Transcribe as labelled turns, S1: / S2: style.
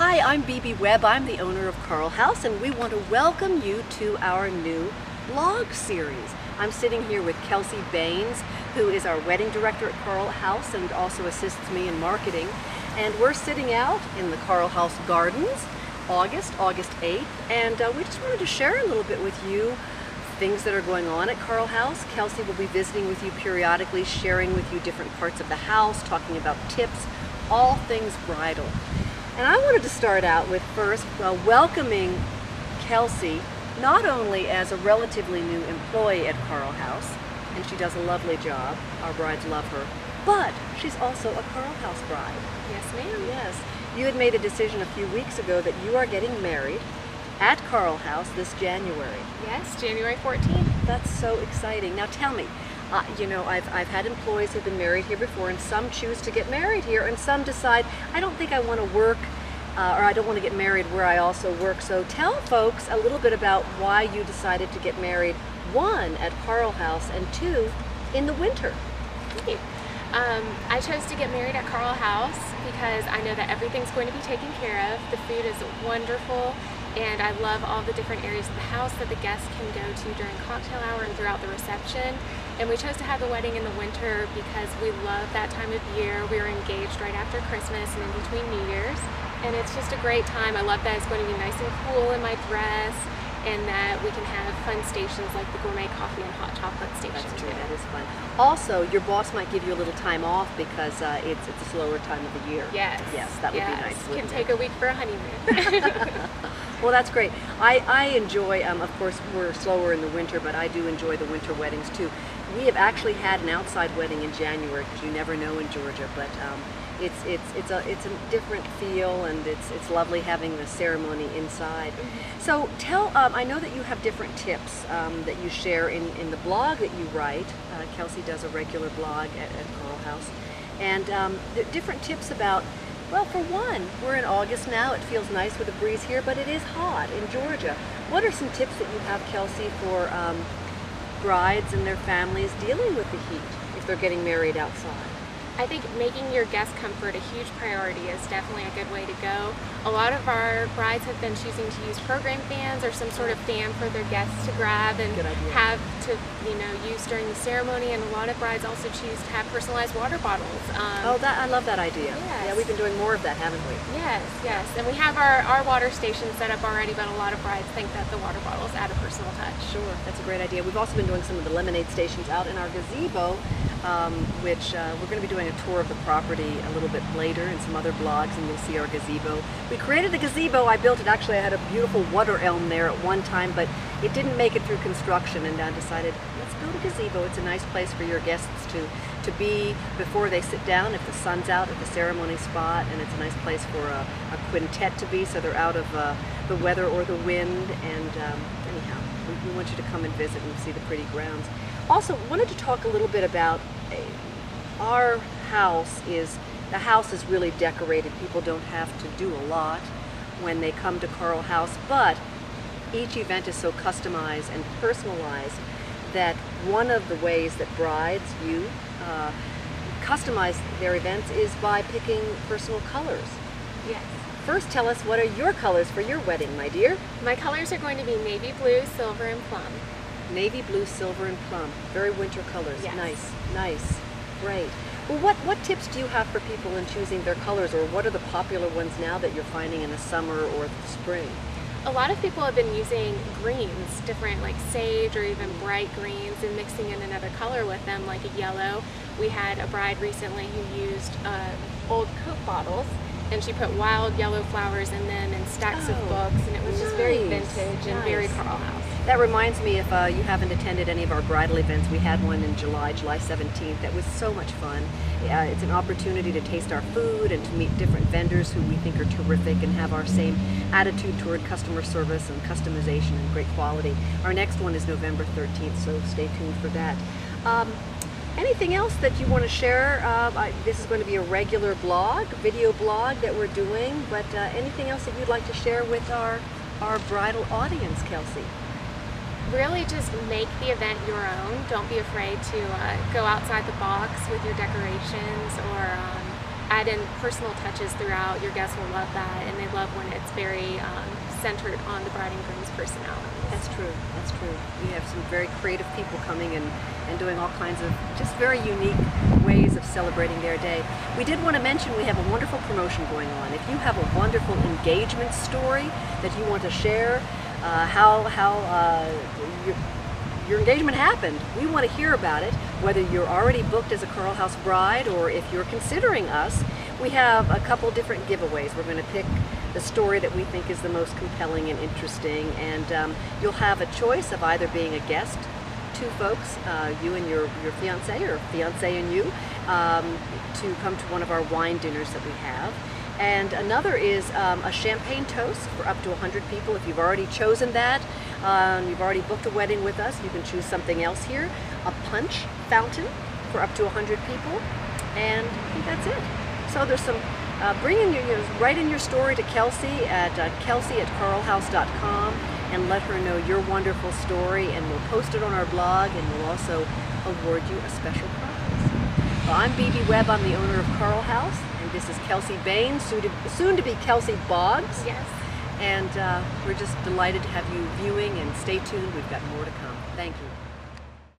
S1: Hi, I'm BB Webb. I'm the owner of Carl House, and we want to welcome you to our new vlog series. I'm sitting here with Kelsey Baines, who is our wedding director at Carl House and also assists me in marketing. And we're sitting out in the Carl House Gardens, August 8th, and we just wanted to share a little bit with you things that are going on at Carl House. Kelsey will be visiting with you periodically, sharing with you different parts of the house, talking about tips, all things bridal. And I wanted to start out with first welcoming Kelsey, not only as a relatively new employee at Carl House, and she does a lovely job, our brides love her, but she's also a Carl House bride.
S2: Yes, ma'am.
S1: Yes. You had made a decision a few weeks ago that you are getting married at Carl House this January.
S2: Yes, January 14th.
S1: That's so exciting. Now tell me, you know, I've had employees who've been married here before, and some choose to get married here, and some decide, I don't think I want to work, or I don't want to get married where I also work. So tell folks a little bit about why you decided to get married, one, at Carl House, and two, in the winter.
S2: Thank you. I chose to get married at Carl House because I know that everything's going to be taken care of. The food is wonderful, and I love all the different areas of the house that the guests can go to during cocktail hour and throughout the reception. And we chose to have the wedding in the winter because we love that time of year. We were engaged right after Christmas and in between New Year's, and it's just a great time. I love that it's going to be nice and cool in my dress, and that we can have fun stations like the gourmet coffee and hot chocolate station.
S1: That's true, that is fun. Also, your boss might give you a little time off because it's a slower time of the year.
S2: Yes.
S1: Yes, that would be nice.
S2: Can take a week for a honeymoon.
S1: Well, that's great. I enjoy, of course, we're slower in the winter, but I do enjoy the winter weddings too. We have actually had an outside wedding in January because you never know in Georgia, but it's a different feel, and it's lovely having the ceremony inside. So tell, I know that you have different tips that you share in the blog that you write. Kelsey does a regular blog at Carl House, and different tips about, well, for one, we're in August now. It feels nice with a breeze here, but it is hot in Georgia. What are some tips that you have, Kelsey, for brides and their families dealing with the heat if they're getting married outside?
S2: I think making your guest comfort a huge priority is definitely a good way to go. A lot of our brides have been choosing to use program fans or some sort of fan for their guests to grab and have to, use during the ceremony. And a lot of brides also choose to have personalized water bottles.
S1: I love that idea.
S2: Yes.
S1: Yeah, we've been doing more of that, haven't we?
S2: Yes, yes. And we have our water station set up already, but a lot of brides think that the water bottles add a personal touch.
S1: Sure, that's a great idea. We've also been doing some of the lemonade stations out in our gazebo, which we're going to be doing a tour of the property a little bit later in some other blogs, and you'll see our gazebo. We created a gazebo. I built it. Actually, I had a beautiful water elm there at one time, but it didn't make it through construction, and I decided, let's build a gazebo. It's a nice place for your guests to be before they sit down if the sun's out at the ceremony spot, and it's a nice place for a quintet to be, so they're out of the weather or the wind. And anyhow, we want you to come and visit and see the pretty grounds. Also, wanted to talk a little bit about our house. The house is really decorated. People don't have to do a lot when they come to Carl House, but each event is so customized and personalized that one of the ways that brides, customize their events is by picking personal colors.
S2: Yes.
S1: First, tell us, what are your colors for your wedding, my dear?
S2: My colors are going to be navy blue, silver, and plum.
S1: Navy blue, silver, and plum. Very winter colors.
S2: Yes.
S1: Nice, nice, great. Well, what tips do you have for people in choosing their colors, or what are the popular ones now that you're finding in the summer or the spring?
S2: A lot of people have been using greens, different like sage or even bright greens, and mixing in another color with them, like a yellow. We had a bride recently who used old Coke bottles, and she put wild yellow flowers in them and stacks of books, and it was just very vintage and very Carl House.
S1: That reminds me, if you haven't attended any of our bridal events, we had one in July 17th. That was so much fun. It's an opportunity to taste our food and to meet different vendors who we think are terrific and have our same attitude toward customer service and customization and great quality. Our next one is November 13th, so stay tuned for that. Anything else that you want to share? This is going to be a regular blog, video blog that we're doing, but anything else that you'd like to share with our bridal audience, Kelsey?
S2: Really just make the event your own. Don't be afraid to go outside the box with your decorations, or add in personal touches throughout. Your guests will love that, and they love when it's very centered on the bride and groom's personality.
S1: That's true. That's true. We have some very creative people coming and doing all kinds of just very unique ways of celebrating their day. We did want to mention we have a wonderful promotion going on. If you have a wonderful engagement story that you want to share, how your engagement happened, we want to hear about it. Whether you're already booked as a Coral House bride or if you're considering us, we have a couple different giveaways. We're going to pick the story that we think is the most compelling and interesting, and you'll have a choice of either being a guest, two folks, you and your fiance, or fiance and you, to come to one of our wine dinners that we have. And another is a champagne toast for up to 100 people. If you've already chosen that, you've already booked a wedding with us, you can choose something else here. A punch fountain for up to 100 people, and I think that's it. So there's some, write in your story to Kelsey at kelsey@coralhouse.com and let her know your wonderful story, and we'll post it on our blog, and we'll also award you a special prize. Well, I'm Bebe Webb, I'm the owner of Coral House, and this is Kelsey Bain, soon to be Kelsey Boggs.
S2: Yes.
S1: And we're just delighted to have you viewing, and stay tuned, we've got more to come. Thank you.